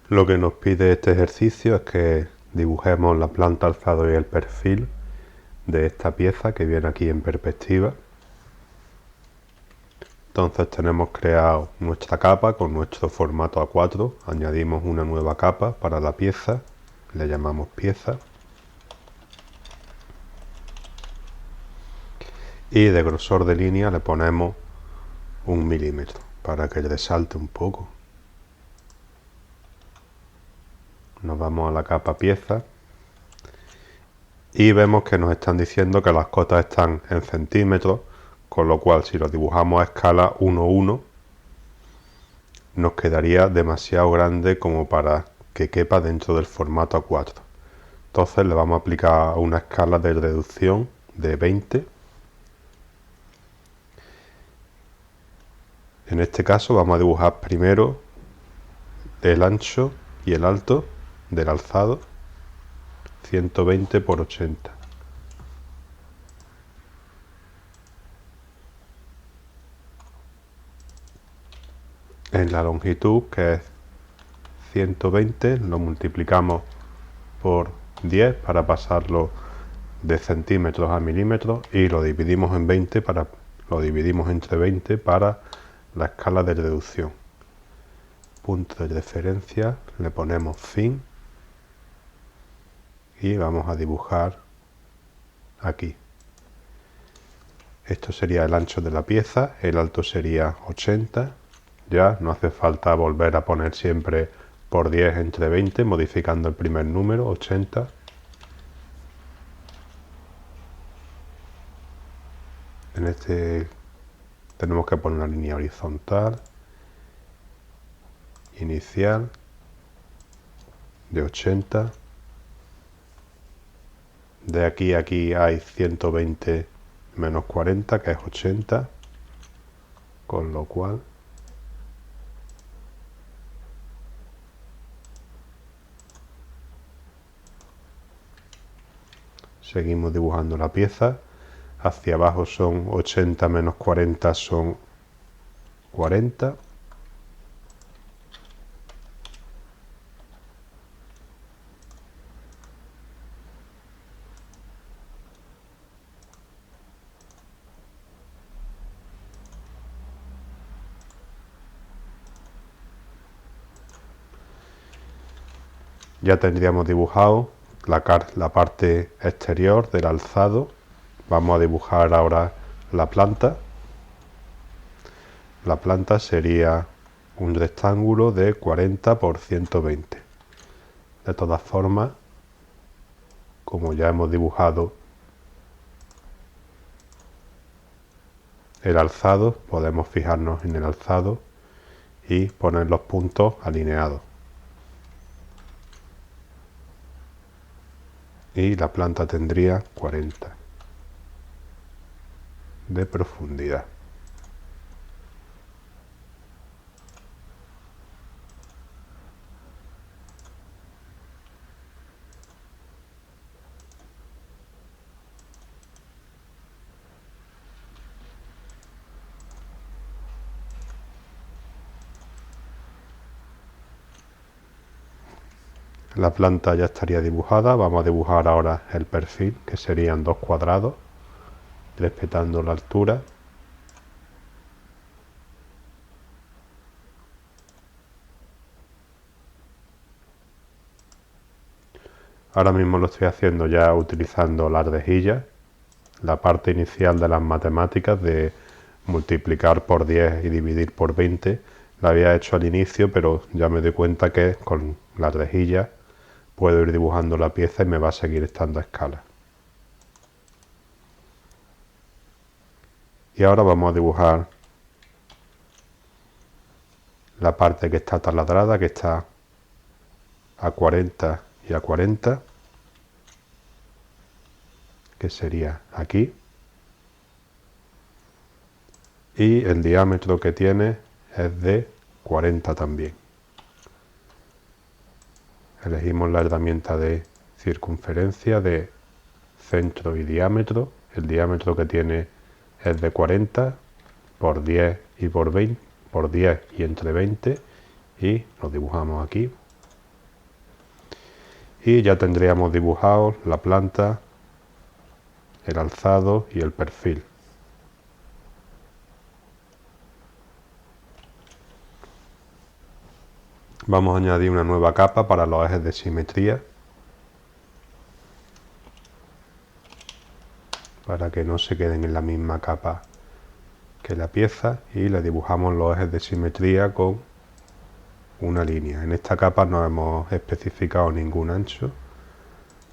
Lo que nos pide este ejercicio es que dibujemos la planta, alzado y el perfil de esta pieza que viene aquí en perspectiva. Entonces tenemos creado nuestra capa con nuestro formato A4, añadimos una nueva capa para la pieza, le llamamos pieza, y de grosor de línea le ponemos 1 milímetro para que resalte un poco. Nos vamos a la capa pieza y vemos que nos están diciendo que las cotas están en centímetros, con lo cual si lo dibujamos a escala 1:1 nos quedaría demasiado grande como para que quepa dentro del formato A4. Entonces le vamos a aplicar una escala de reducción de 20. En este caso vamos a dibujar primero el ancho y el alto del alzado, 120 por 80. En la longitud, que es 120, lo multiplicamos por 10 para pasarlo de centímetros a milímetros y lo dividimos en 20 lo dividimos entre 20 para la escala de reducción. Punto de referencia, le ponemos fin y vamos a dibujar aquí. Esto sería el ancho de la pieza, el alto sería 80. Ya no hace falta volver a poner siempre por 10 entre 20, modificando el primer número, 80. En este tenemos que poner una línea horizontal inicial de 80. De aquí a aquí hay 120 menos 40, que es 80, con lo cual seguimos dibujando la pieza. Hacia abajo son 80 menos 40 son 40. Ya tendríamos dibujado la parte exterior del alzado. Vamos a dibujar ahora la planta. La planta sería un rectángulo de 40 por 120. De todas formas, como ya hemos dibujado el alzado, podemos fijarnos en el alzado y poner los puntos alineados. Y la planta tendría 40 de profundidad. La planta ya estaría dibujada. Vamos a dibujar ahora el perfil, que serían 2 cuadrados, respetando la altura. Ahora mismo lo estoy haciendo ya utilizando las rejillas, la parte inicial de las matemáticas de multiplicar por 10 y dividir por 20. La había hecho al inicio, pero ya me doy cuenta que con las rejillas puedo ir dibujando la pieza y me va a seguir estando a escala. Y ahora vamos a dibujar la parte que está taladrada, que está a 40 y a 40, que sería aquí. Y el diámetro que tiene es de 40 también. Elegimos la herramienta de circunferencia, de centro y diámetro. El diámetro que tiene es de 40 por 10 y por 20, por 10 y entre 20, y lo dibujamos aquí. y ya tendríamos dibujados la planta, el alzado y el perfil. Vamos a añadir una nueva capa para los ejes de simetría, para que no se queden en la misma capa que la pieza, y le dibujamos los ejes de simetría con una línea. En esta capa no hemos especificado ningún ancho.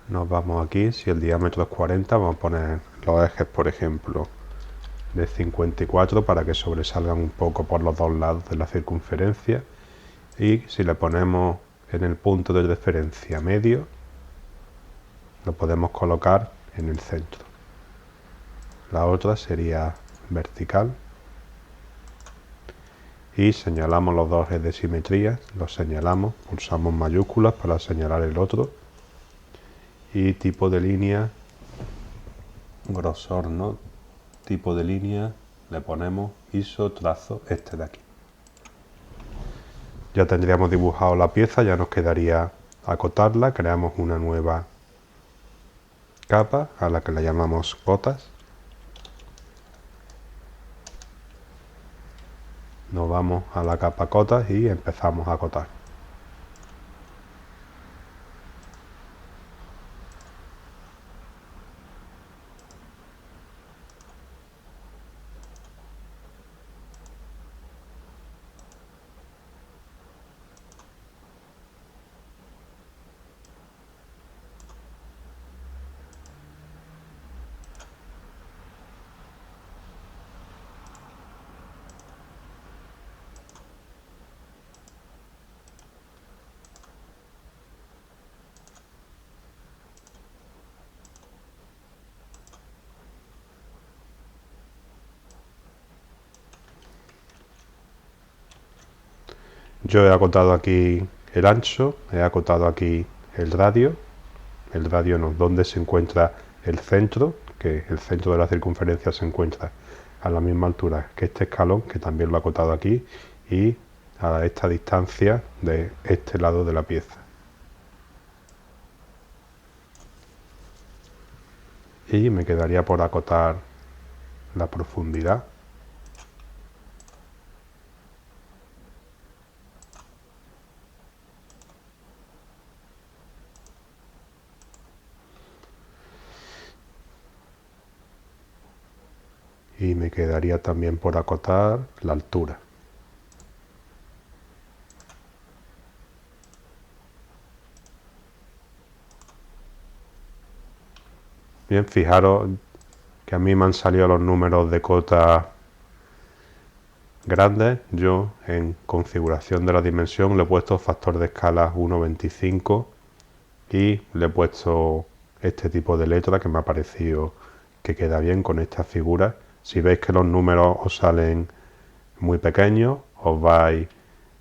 Nos vamos aquí, si el diámetro es 40, vamos a poner los ejes, por ejemplo, de 54 para que sobresalgan un poco por los dos lados de la circunferencia, y si le ponemos en el punto de referencia medio, lo podemos colocar en el centro. La otra sería vertical y señalamos los dos ejes de simetría, los señalamos, pulsamos mayúsculas para señalar el otro, y tipo de línea, grosor no, tipo de línea, le ponemos ISO trazo este de aquí. Ya tendríamos dibujado la pieza, ya nos quedaría acotarla. Creamos una nueva capa a la que le llamamos cotas. Nos vamos a la capa cotas y empezamos a acotar. Yo he acotado aquí el ancho, he acotado aquí el radio donde se encuentra el centro, que el centro de la circunferencia se encuentra a la misma altura que este escalón, que también lo he acotado aquí, y a esta distancia de este lado de la pieza. Y me quedaría por acotar la profundidad. Y me quedaría también por acotar la altura. Bien, fijaros que a mí me han salido los números de cota grandes. Yo en configuración de la dimensión le he puesto factor de escala 1,25 y le he puesto este tipo de letra que me ha parecido que queda bien con esta figura. Si veis que los números os salen muy pequeños, os vais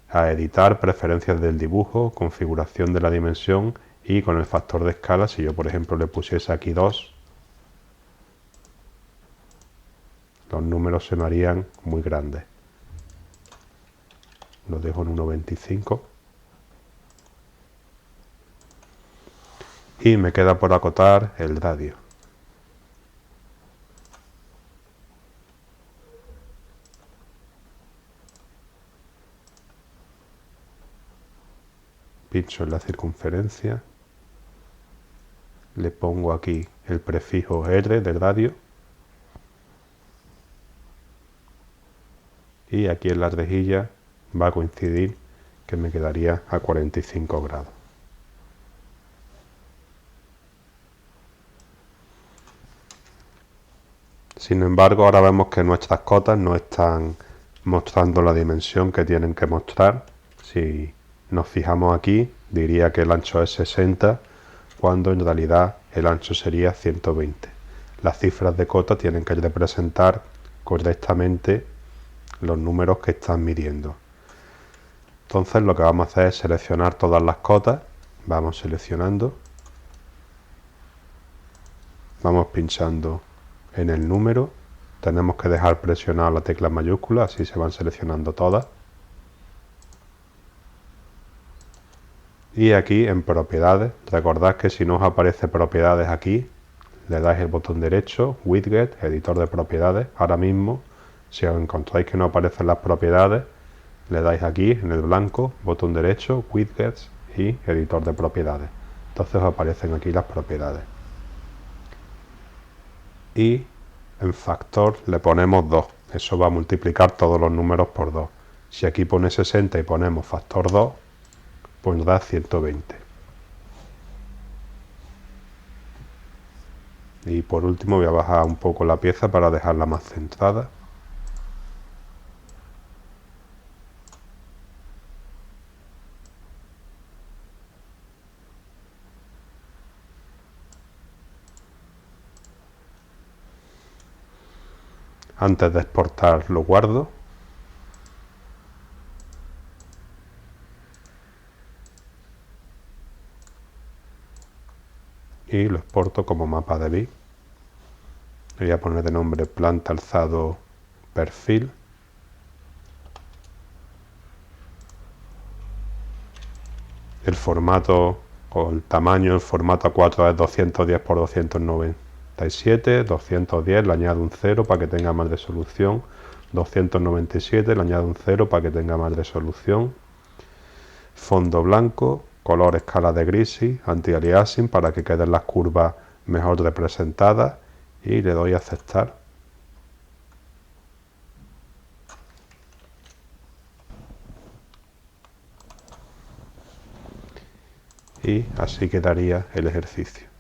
a editar, preferencias del dibujo, configuración de la dimensión, y con el factor de escala, si yo por ejemplo le pusiese aquí 2, los números se me harían muy grandes. Lo dejo en 1,25 y me queda por acotar el radio. Pincho en la circunferencia, le pongo aquí el prefijo R del radio y aquí en la rejilla va a coincidir que me quedaría a 45 grados. Sin embargo, ahora vemos que nuestras cotas no están mostrando la dimensión que tienen que mostrar. Si nos fijamos aquí, diría que el ancho es 60, cuando en realidad el ancho sería 120. Las cifras de cota tienen que representar correctamente los números que están midiendo. Entonces lo que vamos a hacer es seleccionar todas las cotas. Vamos seleccionando, vamos pinchando en el número, tenemos que dejar presionada la tecla mayúscula, así se van seleccionando todas. Y aquí en propiedades, recordad que si no os aparece propiedades aquí, le dais el botón derecho, widget, editor de propiedades. Ahora mismo, si os encontráis que no aparecen las propiedades, le dais aquí en el blanco, botón derecho, widgets y editor de propiedades. Entonces os aparecen aquí las propiedades. Y en factor le ponemos 2. Eso va a multiplicar todos los números por 2. Si aquí pone 60 y ponemos factor 2, pues nos da 120. Y por último voy a bajar un poco la pieza para dejarla más centrada. Antes de exportar lo guardo. Y lo exporto como mapa de BIM. Le voy a poner de nombre planta alzado perfil. El formato o el tamaño, el formato A4 es 210 por 297, 210 le añado un 0 para que tenga más resolución, 297 le añado un 0 para que tenga más resolución, fondo blanco, color escala de Grisi, anti-aliasing para que queden las curvas mejor representadas y le doy a aceptar. Y así quedaría el ejercicio.